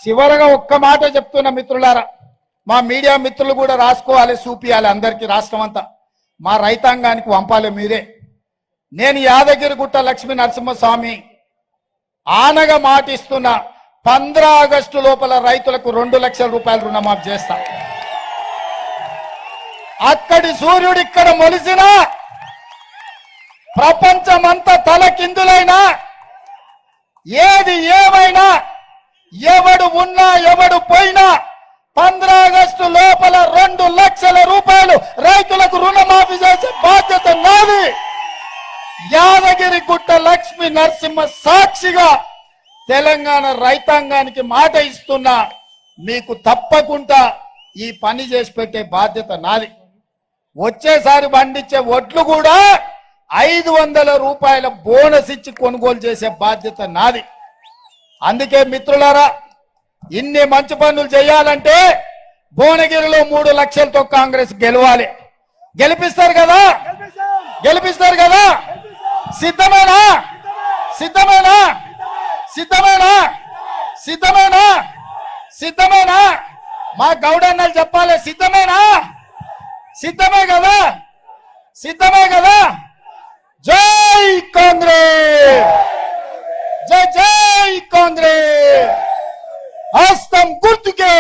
చివరగా ఒక్క మాట చెప్తున్నా మిత్రులారా, మా మీడియా మిత్రులు కూడా రాసుకోవాలి, చూపియాలి అందరికీ, రాష్ట్రం అంతా మా రైతాంగానికి పంపాలి మీరే. నేను యాదగిరిగుట్ట లక్ష్మీ నరసింహస్వామి ఆనగా మాటిస్తున్నా, 15 ఆగస్టు లోపల రైతులకు 2 లక్షల రూపాయలు రుణమాఫీ చేస్తా. అక్కడి సూర్యుడు ఇక్కడ మొలిసిన ప్రపంచమంతా తలకిందులైనా, ఏది ఏమైనా, ఎవడు ఉన్నా ఎవడు పోయినా 15 ఆగస్టు లోపల 2 లక్షల రూపాయలు రైతులకు రుణమాఫీ చేసే బాధ్యత నాది. యాదగిరిగుట్ట లక్ష్మీ నరసింహ సాక్షిగా తెలంగాణ రైతాంగానికి మాట ఇస్తున్నా, మీకు తప్పకుండా ఈ పని చేసి పెట్టే బాధ్యత నాది. వచ్చేసారి పండించే ఒడ్లు కూడా 500 రూపాయల బోనస్ ఇచ్చి కొనుగోలు చేసే బాధ్యత నాది. అందుకే మిత్రులారా, ఇన్ని మంచి పనులు చేయాలంటే భువనగిరిలో 3 లక్షలతో కాంగ్రెస్ గెలవాలి. గెలిపిస్తారు కదా, గెలిపిస్తారు కదా. సిద్ధమేనా? సిద్ధమేనా? సిద్ధమేనా? సిద్ధమేనా? సిద్ధమేనా? మా గౌడన్నలు చెప్పాలి, సిద్ధమేనా? సిద్ధమే కదా, సిద్ధమే కదా. జై కాంగ్రెస్, జై జై కాంగ్రెస్. హస్తం గుర్తుకే,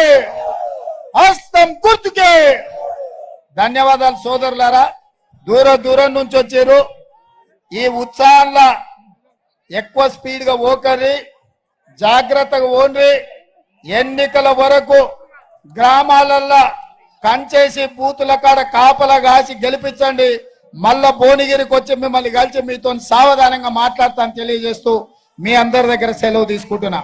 హస్తం గుర్తుకే. ధన్యవాదాలు సోదరులారా, దూరం నుంచి వచ్చారు. ఈ ఉత్సాహంలో ఎక్కువ స్పీడ్గా ఓకర్రి, జాగ్రత్తగా ఓన్రి. ఎన్నికల వరకు గ్రామాలల్లో కంచేసి బూతుల కాడ కాపలా కాసి గెలిపించండి. మళ్ళా భువనగిరికి వచ్చి మిమ్మల్ని కలిసి మీతో సావధానంగా మాట్లాడతాను తెలియజేస్తూ మీ అందరి దగ్గర సెలవు తీసుకుంటున్నా.